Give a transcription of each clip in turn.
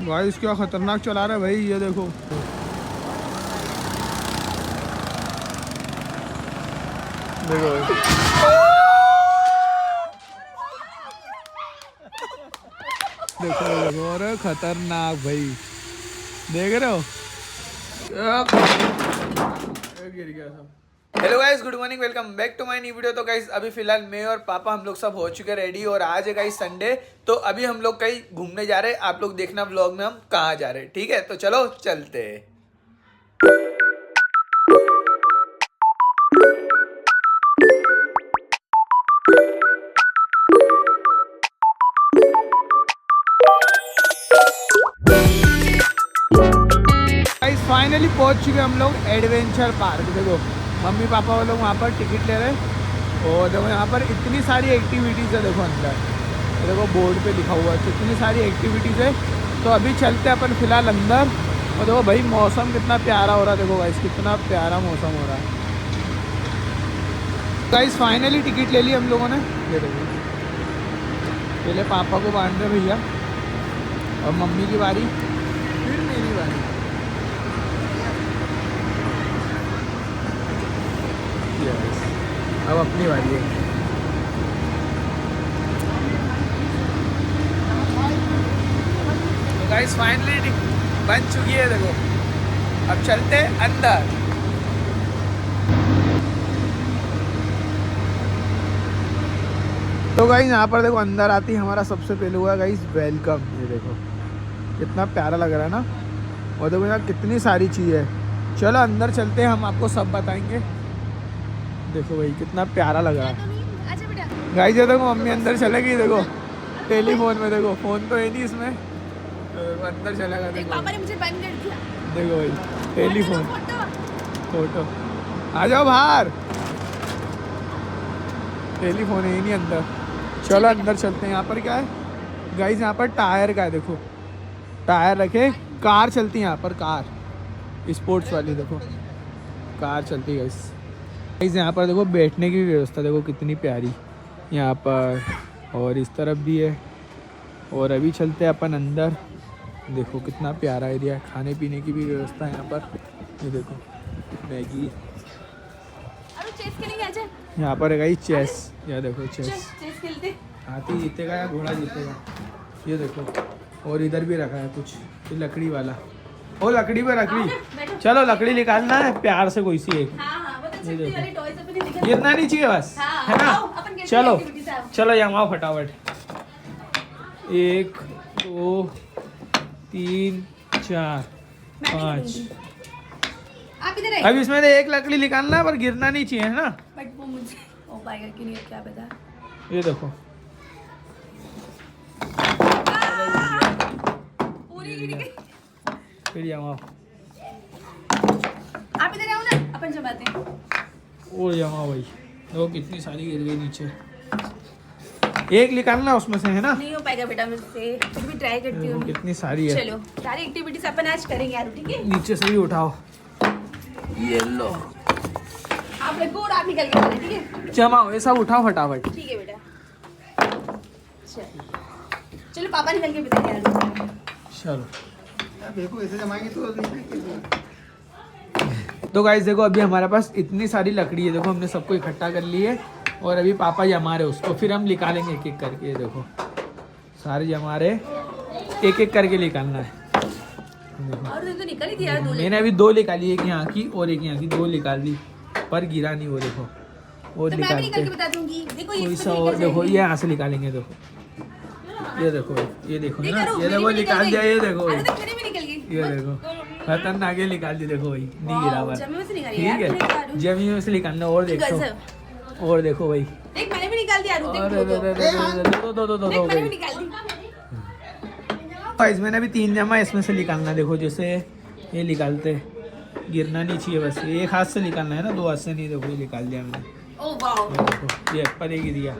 Guys क्या खतरनाक चला रहा है भाई, ये देखो। देखो देखो देखो, अरे खतरनाक भाई, देख रहे हो। गिर गया सब। Hello guys, good morning, welcome back to my new video. तो गाइस अभी फिलहाल मैं और पापा हम लोग सब हो चुके रेडी और आज है गाइस संडे। तो अभी हम लोग कहीं घूमने जा रहे हैं। आप लोग देखना व्लॉग में हम कहाँ जा रहे हैं, ठीक है। तो चलो चलते हैं। फाइनली पहुंच चुके हम लोग एडवेंचर पार्क। देखो मम्मी पापा वो लोग वहाँ पर टिकट ले रहे हैं और देखो यहाँ पर इतनी सारी एक्टिविटीज़ है। देखो अंदर देखो बोर्ड पे लिखा हुआ है कितनी सारी एक्टिविटीज़ है। तो अभी चलते हैं अपन फिलहाल अंदर। और देखो भाई मौसम कितना प्यारा हो रहा है। देखो गाइस कितना प्यारा मौसम हो रहा है। गाइस फाइनली टिकट ले ली हम लोगों ने। ये देखो पहले पापा को बांध रहे भैया और मम्मी की बारी, फिर मेरी बारी। अब अपनी बारी है। तो गाइस फाइनली बन चुकी है। देखो अब चलते हैं अंदर। तो गाइस यहाँ पर देखो अंदर आती हमारा सबसे पहले हुआ गाइस वेलकम। ये देखो कितना प्यारा लग रहा है ना। और देखो यहाँ कितनी सारी चीज़ है। चलो अंदर चलते हैं, हम आपको सब बताएंगे। देखो भाई कितना प्यारा लग रहा है। गाइस ये देखो मम्मी अंदर चले गई। देखो टेलीफोन में, देखो फोन तो है नहीं इसमें, तो अंदर चलेगा। देखो पापा ने मुझे बंद कर दिया। देखो भाई टेलीफोन फोटो। आ जाओ बाहर, टेलीफोन है ही नहीं अंदर। चलो अंदर चलते हैं। यहाँ पर क्या है गाइस, यहाँ पर टायर का है। देखो टायर रखे, कार चलती है यहाँ पर, कार स्पोर्ट्स वाली। देखो कार चलती है गाइस। यहाँ पर देखो बैठने की व्यवस्था देखो कितनी प्यारी यहाँ पर, और इस तरफ भी है। और अभी चलते हैं अपन अंदर। देखो कितना प्यारा एरिया है, खाने पीने की भी व्यवस्था है यहाँ पर। ये देखो मैगी, यहाँ पर है गाइस चेस। यह देखो चेस हाथी जीतेगा या घोड़ा जीतेगा, ये देखो। और इधर भी रखा है कुछ, ये लकड़ी वाला। ओ लकड़ी पे लकड़ी, चलो लकड़ी निकालना है प्यार से कोई सी एक। ये देखो गिरना नहीं चाहिए बस, है ना। चलो चलो यहाँ आओ फटाफट। 1 2 3 4 5। अब इसमें एक लकड़ी निकालना है पर गिरना नहीं चाहिए, है ना। बट वो मुझे हो पाएगा कि नहीं क्या पता। ये देखो फिर यहाँ आप इधर आओ ना, अपन जमाते हैं। और यहाँ भाई देखो कितनी सारी गिर गई नीचे। एक निकालना उसमें से, है ना। नहीं हो पाएगा बेटा मुझसे, फिर भी ट्राई करती हूँ। कितनी सारी है। चलो सारी एक्टिविटीज अपन आज करेंगे यार, ठीक है। नीचे से भी उठाओ, ये लो। आप रखो और आप निकल के आना, ठीक है। जमाओ ये सब उठाओ फटाफट। ठीक है बेटा। चलो पापा निकल के बताएंगे यार। चलो देखो ऐसे जमाएंगे तो गाइस देखो अभी हमारे पास इतनी सारी लकड़ी है। देखो हमने सबको इकट्ठा कर ली है और अभी पापा जमा रहे उसको, फिर हम निकालेंगे एक एक करके। ये देखो सारे जमा रहे, एक एक करके निकालना है। और तो निकल ही थी यार, दो मैंने अभी 2 निकाली, एक यहाँ की और एक यहाँ की। 2 निकाल दी पर गिरा नहीं वो। देखो और तो मैं भी निकल के निकालते बता दूंगी। देखो ये कोई सा और। देखो ये यहाँ से निकालेंगे। देखो ये देखो, ये देखो ना, ये देखो निकाल दिया। ये देखो अरे तो मेरी भी निकल गई। ये देखो खतरनाक ये निकाल दी। देखो भाई नहीं गिरा हुआ, जमीन से निकाली ठीक यार, है। जमीन में से निकालना। और देखो, और देखो भाई, देख मैंने भी निकाल दिया। दो मैंने भी निकाल दी। इसमें अभी 3 जमा, इसमें से निकालना। देखो जैसे ये निकालते, गिरना नहीं चाहिए बस। एक हाथ से निकालना है ना, 2 हाथ से नहीं। देखो ये निकाल दिया मैंने। ओह वाओ, देखो ये पर एक ही दिया,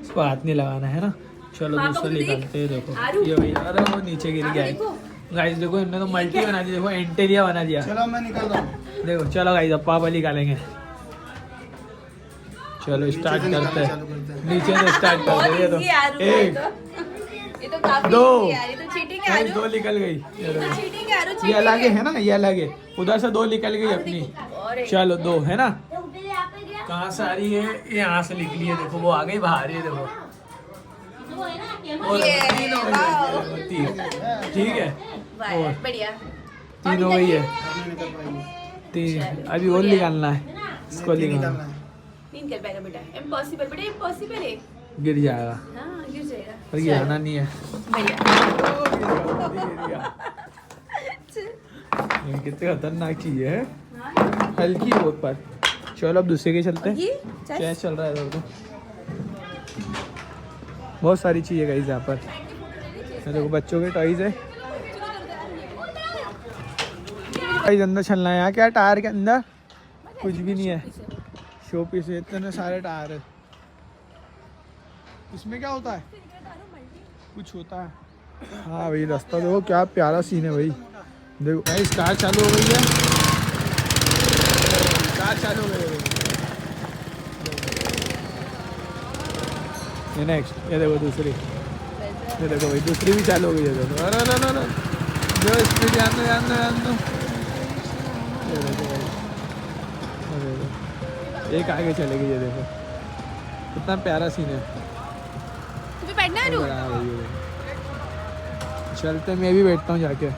इसको हाथ नहीं लगाना है ना। चलो दूसरा निकालते हैं। देखो ये भाई, अरे वो नीचे गिर गया। गाइस देखो इन्होंने तो मल्टी बना दी। देखो एंटेरिया बना दिया। चलो मैं निकाल रहा हूँ। देखो चलो गाइस अब पापा निकालेंगे। चलो स्टार्ट करते हैं। नीचे से स्टार्ट करते हैं। ये तो तो काफी दो। easy है यार, ये तो चीटिंग है गाइस आरू। 2 निकल गई, ये तो चीटिंग है आरू, ये चीटिंग अलग है ना, ये अलग है। उधर से 2 निकल गई अपनी। और चलो 2 है ना। कहाँ से आ रही है? ये यहाँ से निकली है, देखो वो आ गई बाहर ही है, देखो। और ये, 3 हो वाओ। गई, 3 ठीक है। वाह और यार, बढ़िया। 3 हो गई है, नहीं निकल पाएगी। 3 अभी और निकालना है, इसको नहीं, निकालना निकालना है। नहीं कर पाएगा बेटा, इम्पॉसिबल बेटा, इम्पॉसिबल है। गिर जाएगा, हाँ गिर जाएगा। पर गिरना नहीं है। बढ़िया। ये कितनी खतरनाक चीज है, हल्की बहुत पर। चलो अब दूसरे के चलते हैं। ये चेस चल रहा है इधर तो, बहुत सारी चीजें गाइस यहाँ पर। ये देखो बच्चों के टॉयज है गाइस। अंदर चलना है यहाँ, क्या टायर के अंदर कुछ भी नहीं है, शो पीस है, इतने सारे टायर है। इसमें क्या होता है? कुछ होता है। हाँ भाई रास्ता देखो, क्या प्यारा सीन है भाई। देखो गाइस कार चालू हो गई है, कार चालू हो गई है। ये नेक्स्ट, ये देखो दूसरी, ये देखो भाई दूसरी भी चालू हो गई है। देखो अरे अरे अरे जो स्पीड ध्यान दो। ये देखो भाई, ये देखो एक आगे चलेगी, ये देखो कितना प्यारा सीन है। तुम्हें बैठना है आरू? हाँ भाई, ये देखो। चलते मैं भी बैठता हूँ जाके।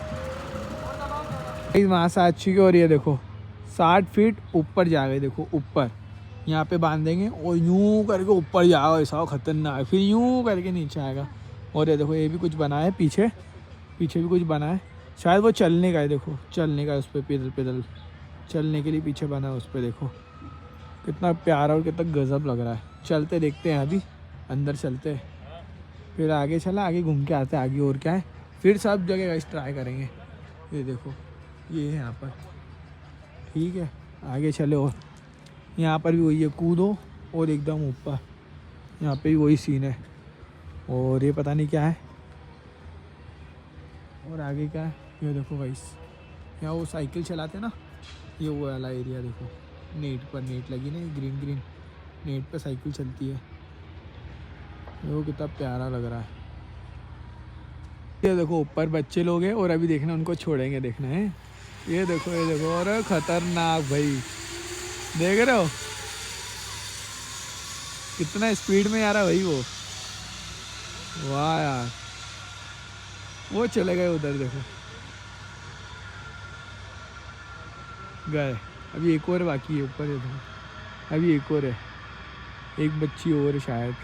वहाँ से अच्छी की, और ये देखो 60 फीट ऊपर जा गए, देखो ऊपर। यहाँ पे बांधेंगे और यूं करके ऊपर जाओ, ऐसा खतरनाक, फिर यूं करके नीचे आएगा। और ये देखो ये भी कुछ बना है, पीछे भी कुछ बना है, शायद वो चलने का है। देखो चलने का है, उस पर पैदल चलने के लिए पीछे बना है, उस पर देखो कितना प्यारा और कितना गजब लग रहा है। चलते देखते हैं, अभी अंदर चलते हैं, फिर आगे चला, आगे घूम के आते हैं आगे और क्या है, फिर सब जगह गाइस ट्राई करेंगे। ये देखो ये है यहाँ पर, ठीक है आगे चले। और यहाँ पर भी वही है, कूदो और एकदम ऊपर, यहाँ पे भी वही सीन है। और ये पता नहीं क्या है, और आगे क्या है ये देखो गाइस। यहाँ वो साइकिल चलाते ना, ये वो वाला एरिया देखो, नेट पर नेट लगी ना, ग्रीन नेट पर साइकिल चलती है। वो कितना प्यारा लग रहा है। ये देखो ऊपर बच्चे लोग हैं, और अभी देखना उनको छोड़ेंगे, देखना है। ये देखो और खतरनाक भाई, देख रहे हो कितना स्पीड में आ रहा है भाई वो। वाह यार, वो चले गए उधर, देखो गए। अभी एक और बाकी है ऊपर, ये देखो अभी एक और है, एक बच्ची और है शायद।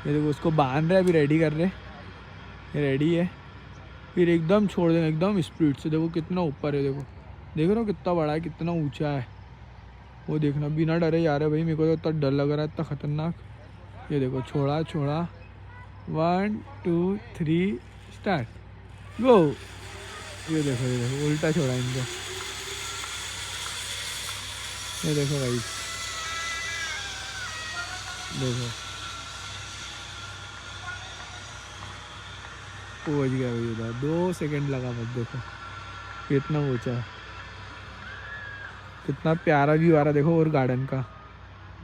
ये देखो उसको बांध रहे, अभी रेडी कर रहे, ये रेडी है, फिर एकदम छोड़ देना एकदम स्पीड से। देखो कितना ऊपर है, देखो देख रहे हो कितना बड़ा है, कितना ऊंचा है वो। देखना बिना डरे जा रहे भाई, मेरे को तो इतना डर लग रहा है, इतना खतरनाक। ये देखो छोड़ा 1 2 3 स्टार्ट गो। ये देखो उल्टा छोड़ा इनको, ये देखो भाई, देखो पहुंच गया भाई उधर, 2 सेकंड लगा मत। देखो कितना ऊंचा है, कितना प्यारा व्यू आ रहा देखो। और गार्डन का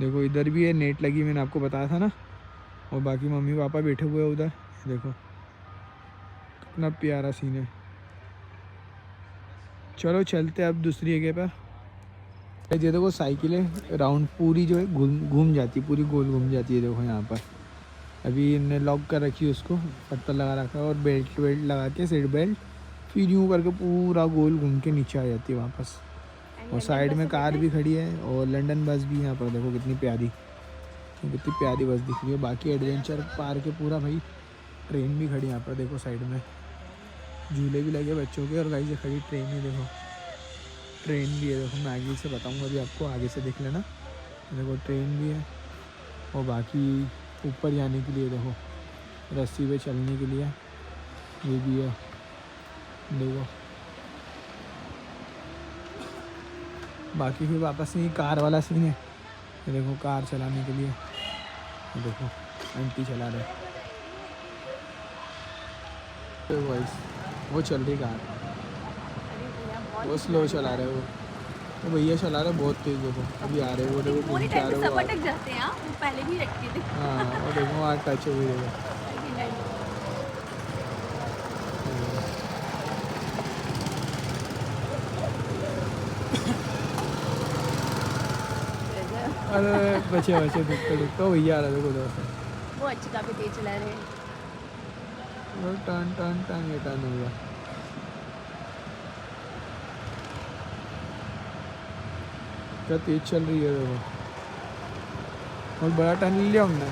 देखो, इधर भी है नेट लगी, मैंने आपको बताया था ना। और बाकी मम्मी पापा बैठे हुए हैं उधर, देखो कितना प्यारा सीन है। चलो चलते अब दूसरी जगह पर। ये देखो साइकिल है, राउंड पूरी जो है घूम जाती है, पूरी गोल घूम जाती है। देखो यहाँ पर अभी इनने लॉक कर रखी है, उसको पत्थर लगा रखा है, और बेल्ट लगा के सीट बेल्ट, फिर यूँ करके पूरा गोल घूम के नीचे आ जाती है वापस। और साइड में कार भी खड़ी है, और लंदन बस भी यहाँ पर देखो कितनी प्यारी बस दिख रही है। बाकी एडवेंचर पार्क है पूरा भाई, ट्रेन भी खड़ी यहाँ पर देखो, साइड में झूले भी लगे बच्चों के, और गाइस ये खड़ी ट्रेन है, देखो ट्रेन भी है। देखो मैं आगे से बताऊँगा अभी आपको, आगे से देख लेना। देखो ट्रेन भी है, और बाकी ऊपर जाने के लिए देखो रस्सी पे चलने के लिए ये भी है, देखो। बाकी फिर वापस से कार वाला सीन है, ये देखो कार चलाने के लिए, ये देखो आंटी चला रहे, तो वो चल रही कार, वो स्लो चला रहे वो, तो भैया चला रहे बहुत तेज। देखो अभी आ रहे वो, देखो घूम के आ रहे सब अटक जाते हैं, वो पहले भी रखे थे। हाँ, और देखो वहाँ टच हो गई, देखो अरे बचे बचे दुखते भैया आ रहा देखो उधर से। वो अच्छी काफी तेज चला रहे हैं। वो टर्न टर्न टर्न ये टर्न हो गया। क्या तेज चल रही है देखो। और बड़ा टर्न ले लिया हमने।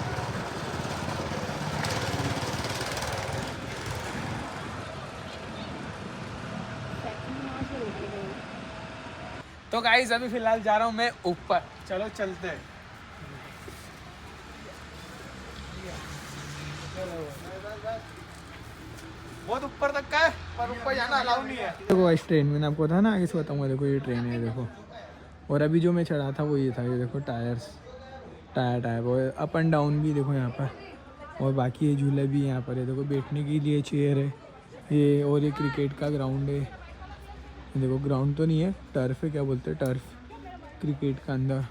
तो गाइस अभी फिलहाल जा रहा हूँ मैं ऊपर, चलो चलते हैं। बहुत ऊपर तक का है पर ऊपर जाना अलाउ नहीं है। देखो इस ट्रेन मैंने आपको था ना आगे से बताऊंगा। देखो ये ट्रेन है देखो। और अभी जो मैं चढ़ा था वो ये था। ये देखो टायर्स टायर और अप एंड डाउन भी देखो यहाँ पर। और बाकी ये झूला भी यहाँ पर है देखो। बैठने के लिए चेयर है ये। और ये क्रिकेट का ग्राउंड है देखो। ग्राउंड तो नहीं है, टर्फ है, क्या बोलते हैं टर्फ क्रिकेट का अंदर।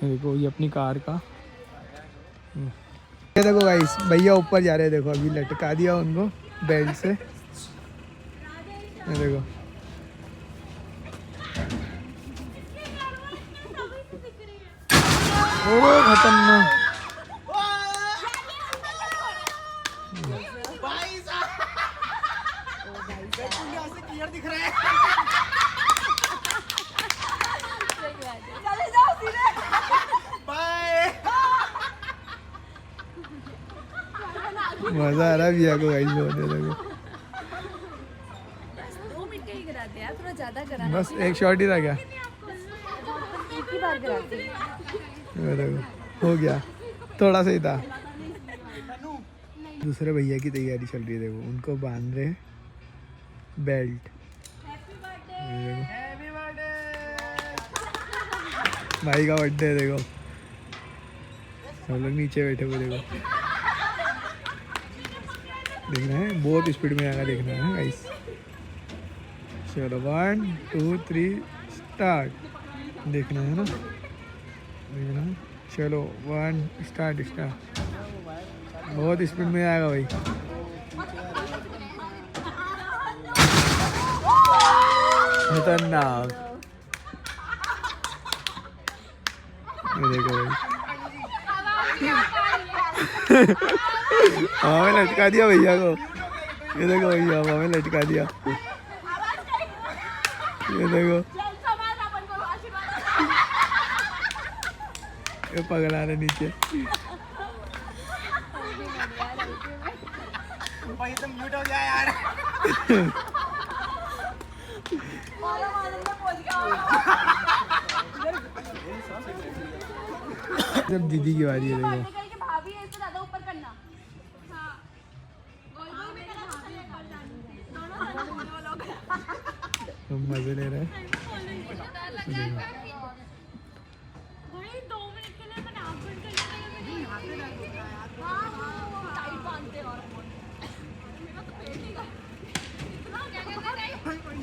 ये देखो ये अपनी कार का। ये देखो गाइस भैया ऊपर जा रहे हैं देखो। अभी लटका दिया उनको बेल्ट से। ये देखो ओ खतरनाक। क्लियर दिख रहा है। चले जाओ सीधे। बाय। मजा आ रहा है भैया को गाइस बहुत। देखो 2 मिनट ही कराते यार, थोड़ा ज्यादा करा। बस एक शॉट ही रह गया। एक ही बार कराते हैं। ये देखो हो गया, थोड़ा सा ही था। दूसरे भैया की तैयारी चल रही है देखो। उनको बांध रहे बेल्ट। भाई का बर्थडे है देखो। सब लोग नीचे बैठे हुए देखो। देखना है बहुत स्पीड में आएगा, देखना है गाइस। चलो 1 2 3 स्टार्ट। देखना है ना, देखना है। चलो 1 स्टार्ट। बहुत स्पीड में आएगा भाई। खतरनाक। ये देखो भाई हवा में लटका दिया भैया को। ये देखो भैया हवा में लटका दिया। ये देखो ये पगला रहे नीचे। भाई तुम म्यूट हो जाए यार। जब दीदी की बारी है देखो। भाभी है इससे ज्यादा ऊपर करना। हम मजे ले रहे हैं।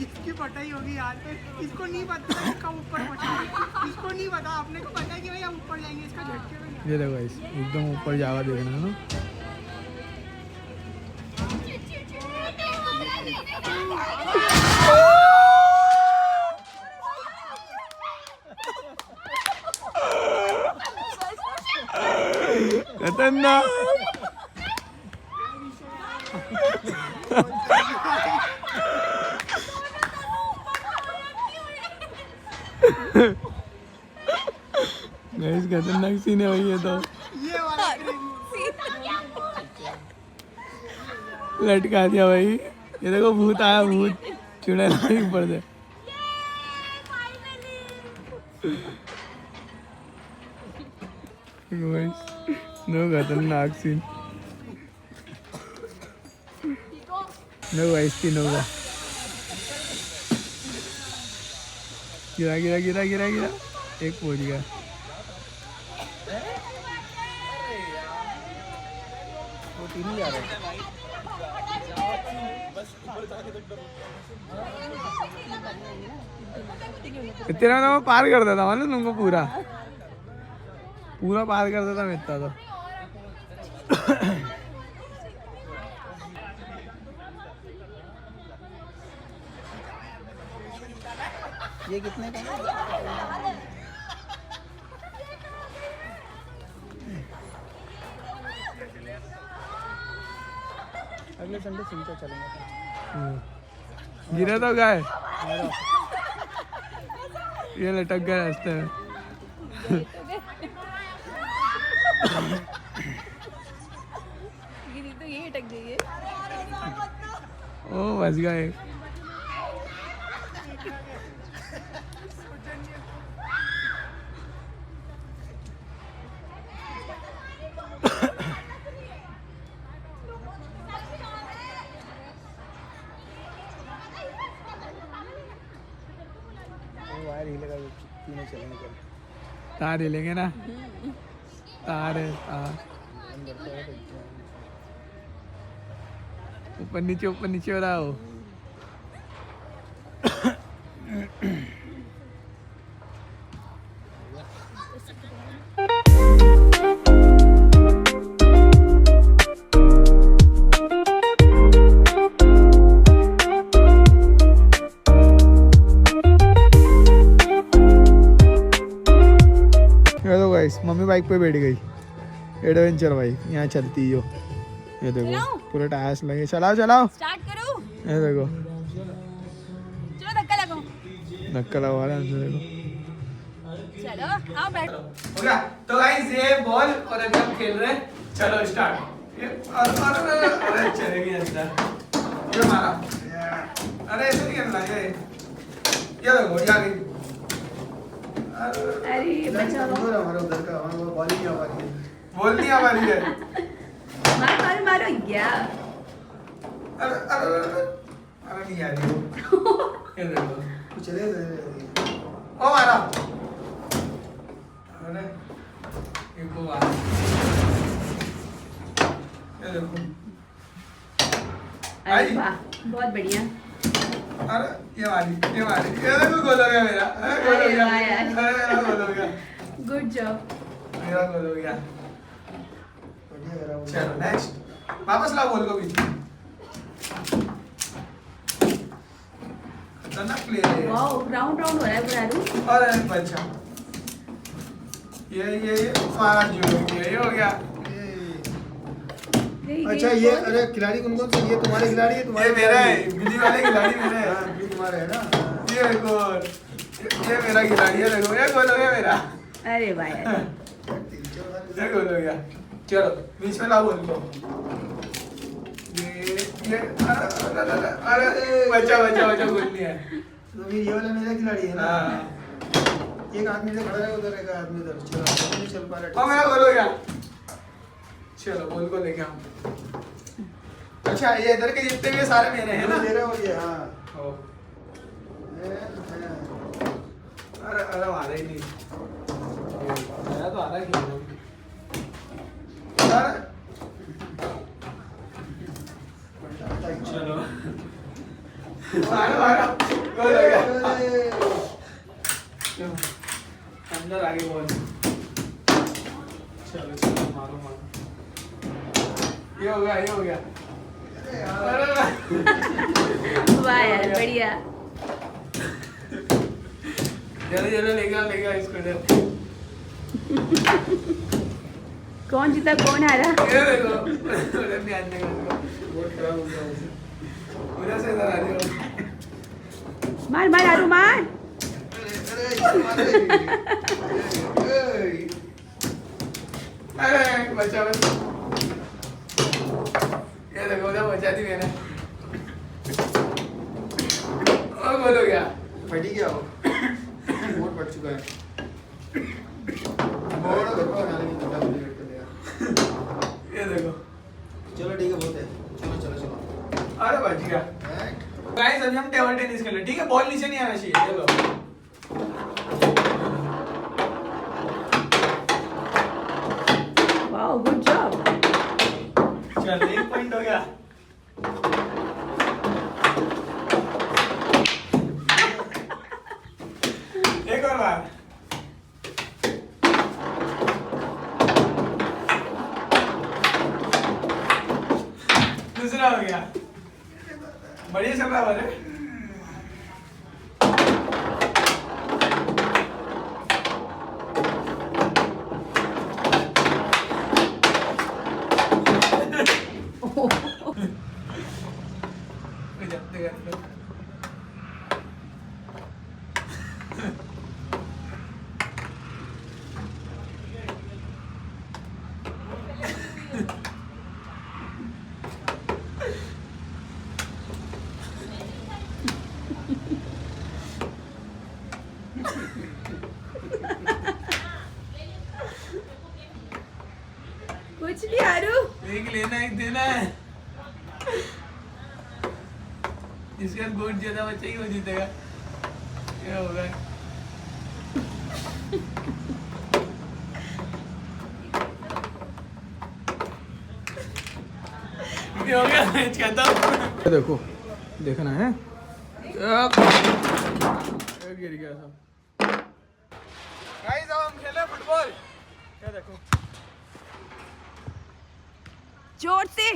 इसकी पटाई होगी यार। इसको नहीं पता कब ऊपर पहुंचेंगे। इसको नहीं पता, आपने को पता है कि भाई हम ऊपर जाएंगे। इसका झटके में ये देखो गाइस एकदम ऊपर जावा देखना है ना। खतरनाक। गाइस खतरनाक सीन है भाई ये तो। ये वाला लटका दिया भाई। ये देखो भूत आया, भूत चुड़ैल ऊपर से। नो खतरनाक सीन। नो गाइस तीन होगा। गिरा गिरा गिरा गिरा गिरा। एक पहुंच गया। वो तीन ही जा रहे हैं। तेरा ना मैं पार कर देता मालूम तुमको। पूरा पूरा पार कर देता मैं इतना तो। ये कितने का है? अगले संडे सिंचा चलेंगे। गिरा तो गाय ये लटक गया रास्ते में। गिरी तो ये अटक गई है। ओ बच गए। वायर हिलेगा तो तीनों चलेंगे कल। तार हिलेंगे ना, तार है तार। ऊपर नीचे हो रहा हो। हेलो गाइस, मम्मी बाइक पे बैठ गई। एडवेंचर बाइक यहाँ चलती है। ये देखो पूरे टायर्स लगे। चलाओ स्टार्ट करो। ये देखो चलो धक्का लगाओ। धक्का लगा रहा है। देखो चलो आओ बैठो। हो गया। तो गाइस ये बॉल और अभी हम खेल रहे हैं। चलो स्टार्ट। ये अरे चलेगी अंदर। ये मारा। अरे ऐसे नहीं खेलना ये देखो ये आ गई। अरे बचाओ। हमारे उधर का हमारे बॉल ही नहीं आ पा रही है। बोल नहीं हमारी है। मारो या। अरे नहीं आ रही वो। ये देखो चले ओ मारा। अरे एक को मारा। ये देखो अरे वाह बहुत बढ़िया। अरे ये देखो गोल हो गया मेरा। गोल हो गया। वाह यार। अरे मेरा गोल हो गया। Good job. मेरा गोल हो गया। बढ़िया करा वो। चलो नेक्स्ट। वापस लाओ बॉल को भी। खतरनाक प्ले है। वाओ राउंड हो रहा है बुरारू। अरे बच्चा ये मारा जो ये हो गया। अच्छा ये अरे खिलाड़ी कौन कौन से? ये तुम्हारे खिलाड़ी है? ये तुम्हारे मेरा है। बिजली वाले खिलाड़ी मेरे हैं। हाँ, ये तुम्हारे है ना। ये देखो ये मेरा खिलाड़ी है। देखो ये गोल हो गया मेरा। अरे वाह यार। ये गोल हो गया। चलो बीच में लाओ बॉल को। ये अरे बच्चा गोल नहीं है। तो फिर ये वाला मेरा खिलाड़ी है ना। हाँ एक आदमी से खड़ा है उधर, एक आदमी उधर। चलो नहीं चल पा रहा। ओ मेरा गोल हो गया। चलो बॉल को लेके आओ। अच्छा ये इधर के जितने भी सारे मेरे हैं ना। मेरा हो गया। हाँ ओ अरे मारा ही नहीं। मेरा तो आ रहा है खेलने। चलो मारो गोल हो गया। अंदर आगे बॉल। चलो मारो ये हो गया। वाह यार बढ़िया। चलो लेगा इसको इधर। कौन जीता कौन हारा? ये देखो उधर नहीं आने का इसको। बहुत खराब हो गया उसे। उधर से इधर आ जाओ। मार आरू मार। अरे बचा बस। ये देखो उधर बचा दी मैंने। और गोल हो गया। फटी गया वो। बहुत फट चुका है। बहुत देखो नाले की तरफ लेट कर दिया। ये देखो चलो ठीक है बहुत है। चलो अरे बच गया। गाइस अभी हम टेबल टेनिस खेल रहे हैं। ठीक है बॉल नीचे नहीं आना चाहिए। चलो वाओ गुड जॉब। चल 1 पॉइंट हो गया। एक और बार। दूसरा हो गया। बढ़िया चल रहा है। लेना एक देना है। जिसका गोट ज्यादा बच्चा ही वो जीतेगा। क्या होगा? ये हो गया मैच खत्म। देखो देखना है। गिर गया सब। गाइस अब हम खेले फुटबॉल। क्या देखो जोर से।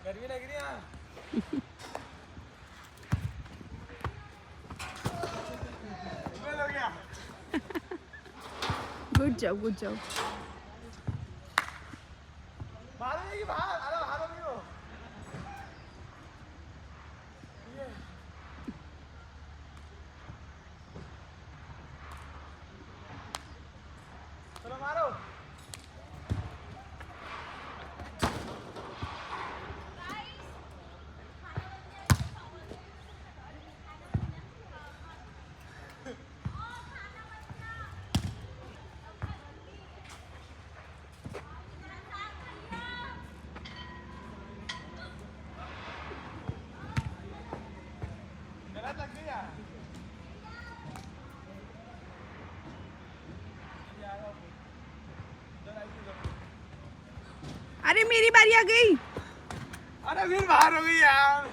गर्मी लग रही है। Good job good job. मारोगे बाहर, अरे बाहर हो गई हो। चलो मारो। अरे मेरी बारी आ गई। अरे फिर बाहर हो गई यार।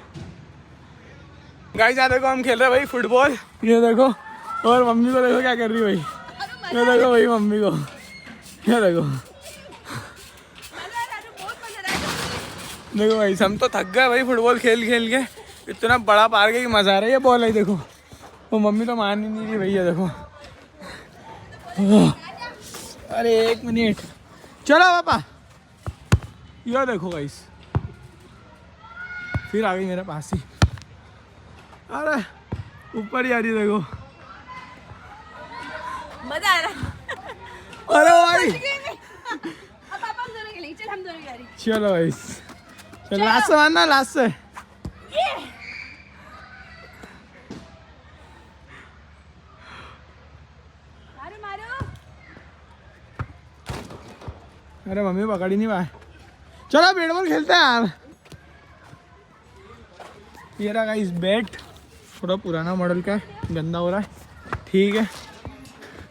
गाइस यहाँ देखो हम खेल रहे हैं भाई फुटबॉल। ये देखो और मम्मी को देखो क्या कर रही है भाई। ये देखो भाई मम्मी को। ये देखो देखो भाई हम तो थक गए भाई फुटबॉल खेल खेल के। इतना बड़ा पार्क है कि मजा आ रहा है। ये बॉल है देखो। वो मम्मी तो मान ही नहीं रही भैया देखो। अरे एक मिनट चलो पापा। ये देखो गाइस फिर आ गई मेरे पास ही। अरे ऊपर ही आ रही देखो। मजा आ रहा है। अरे भाई अब पापा हम दोनों खेलेंगे। चल हम दोनों की बारी। चलो गाइस चल लास्ट से मारना लास्ट से। मारो मारो। अरे मम्मी पकड़ ही नहीं पाए। चलो बैट बॉल खेलते हैं यार। ये रहा गाइस बैट। थोड़ा पुराना मॉडल का है, गंदा हो रहा है। ठीक है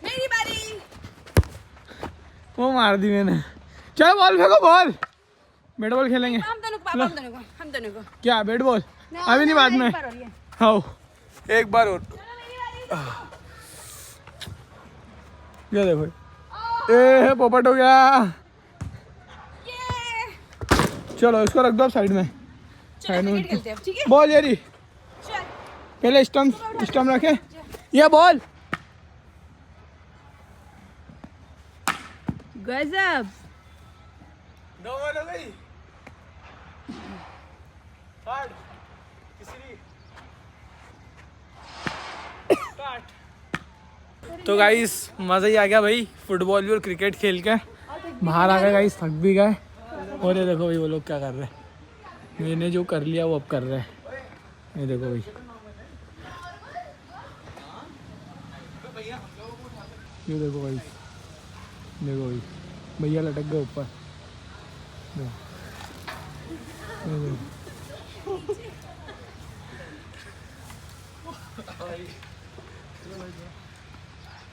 मेरी बारी। वो मार दी मैंने। चलो बॉल फेंको बॉल। बैट बॉल खेलेंगे। हम दोनों को पापा हम दोनों को। क्या बैट बॉल? अभी नहीं बाद में। हाँ एक बार और। ये देखो ए पोपट हो गया। चलो इसको रख दो साइड में। साइड में खेलते हैं ठीक है। बॉल यारी पहले स्टम्प रखे। ये बॉल गजब। दो बॉल हो गई। काट किसी काट। तो गाइस मजा ही आ गया भाई फुटबॉल भी और क्रिकेट खेल के। बाहर आ गए गाइस थक भी गए। और ये देखो भाई वो लोग क्या कर रहे हैं। मैंने जो कर लिया वो अब कर रहे हैं। ये देखो भाई ये देखो भाई। देखो भाई भैया लटक गए ऊपर।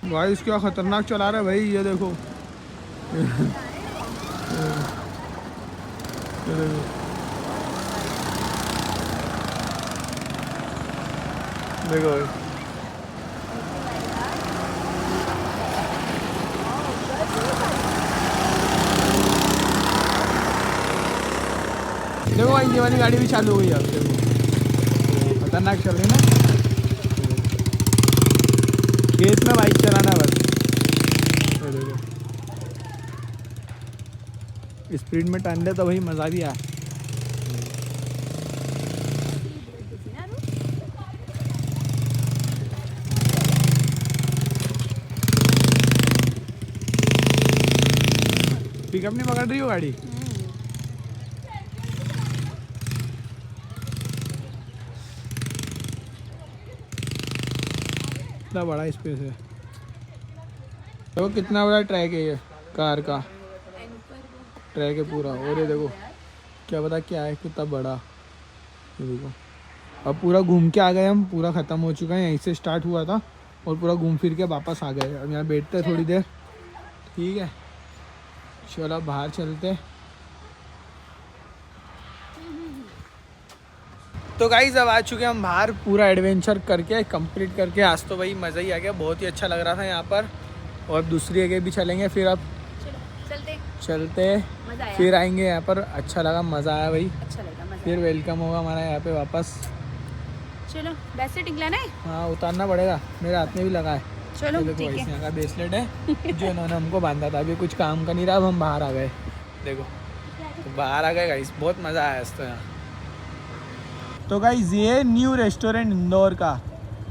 भाई क्या खतरनाक चला रहा है भाई। ये देखो ये देखो देखो भाई। देखो भाई ये वाली गाड़ी भी चालू हो गई अब। देखो खतरनाक चल रही ना। खेत में बाइक चलाना बस। स्पीड में टर्न ले तो भाई मज़ा भी आया। पिकअप नहीं पकड़ रही हो गाड़ी? इतना बड़ा स्पेस है। देखो कितना बड़ा ट्रैक है ये कार का, ट्रैक है पूरा। और ये देखो क्या पता क्या है, कितना बड़ा। ये देखो अब पूरा घूम के आ गए हम, पूरा ख़त्म हो चुका है। यहीं से स्टार्ट हुआ था और पूरा घूम फिर के वापस आ गए। अब यहाँ बैठते हैं थोड़ी देर, ठीक है? चलो बाहर चलते। तो गाइस अब आ चुके हैं हम बाहर, पूरा एडवेंचर करके कंप्लीट करके। आज तो भाई मज़ा ही आ गया, बहुत ही अच्छा लग रहा था यहाँ पर। और दूसरी जगह भी चलेंगे फिर, अब चलते फिर आएंगे यहाँ पर। अच्छा लगा, मज़ा आया भाई, अच्छा लगा, मजा फिर वेलकम होगा हमारा यहाँ पे वापस। चलो ब्रेसलेट निकलाना है। हाँ उतारना पड़ेगा, मेरे हाथ में भी लगा है। चलो देखो ठीक इस है। यहाँ का ब्रेसलेट है जो इन्होंने हमको बांधा था, अभी कुछ काम का नहीं रहा। अब हम बाहर आ गए, देखो तो बाहर आ गए गाइस, बहुत मज़ा आया इस तो यहाँ। तो गाइस ये न्यू रेस्टोरेंट इंदौर का,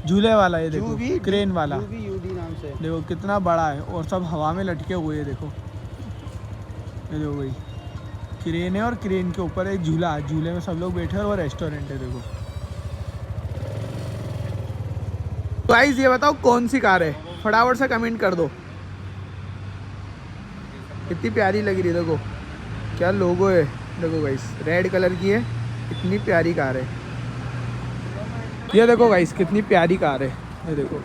झूले वाला, ये देखो क्रेन वाला, नाम से। देखो कितना बड़ा है और सब हवा में लटके हुए हैं। देखो ये देखो भाई, क्रेन है और क्रेन के ऊपर एक झूला, झूले में सब लोग बैठे हैं और रेस्टोरेंट है। देखो गाइस ये बताओ कौन सी कार है, फटाफट से कमेंट कर दो। कितनी प्यारी लग रही है, देखो क्या लोगो है। देखो गाइस रेड कलर की है, इतनी प्यारी कार है। ये देखो गाइस कितनी प्यारी कार है, ये देखो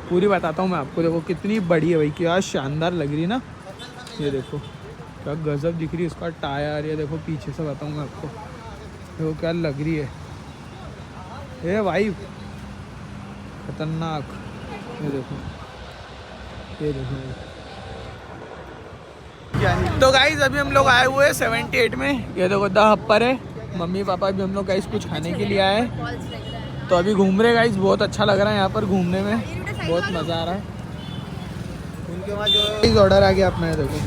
पूरी बताता हूँ मैं आपको। देखो कितनी बड़ी है भाई, क्या शानदार लग रही है ना। ये देखो क्या गजब दिख रही है इसका टायर। ये देखो पीछे से बताऊँगा आपको, देखो क्या लग रही है ये भाई, खतरनाक। ये देखो, ये देखो। तो गाइस अभी हम लोग आए हुए हैं 78 में। ये देखो द हप्पर है, मम्मी पापा भी हम लोग गाइस कुछ खाने के लिए आए। तो अभी घूम रहे गाइस, बहुत अच्छा लग रहा है यहाँ पर घूमने में, बहुत मज़ा आ रहा है। उनके वहाँ जो ऑर्डर आ गया अपना, देखो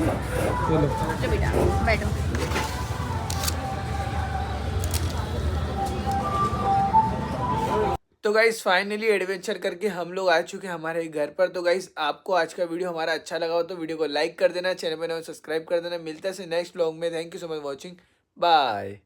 चलो बेटा बैठो। तो गाइस फाइनली एडवेंचर करके हम लोग आ चुके हैं हमारे घर पर। तो गाइस आपको आज का वीडियो हमारा अच्छा लगा हो तो वीडियो को लाइक कर देना, चैनल पर सब्सक्राइब कर देना। मिलता है नेक्स्ट व्लॉग में। Thank you so much watching, bye.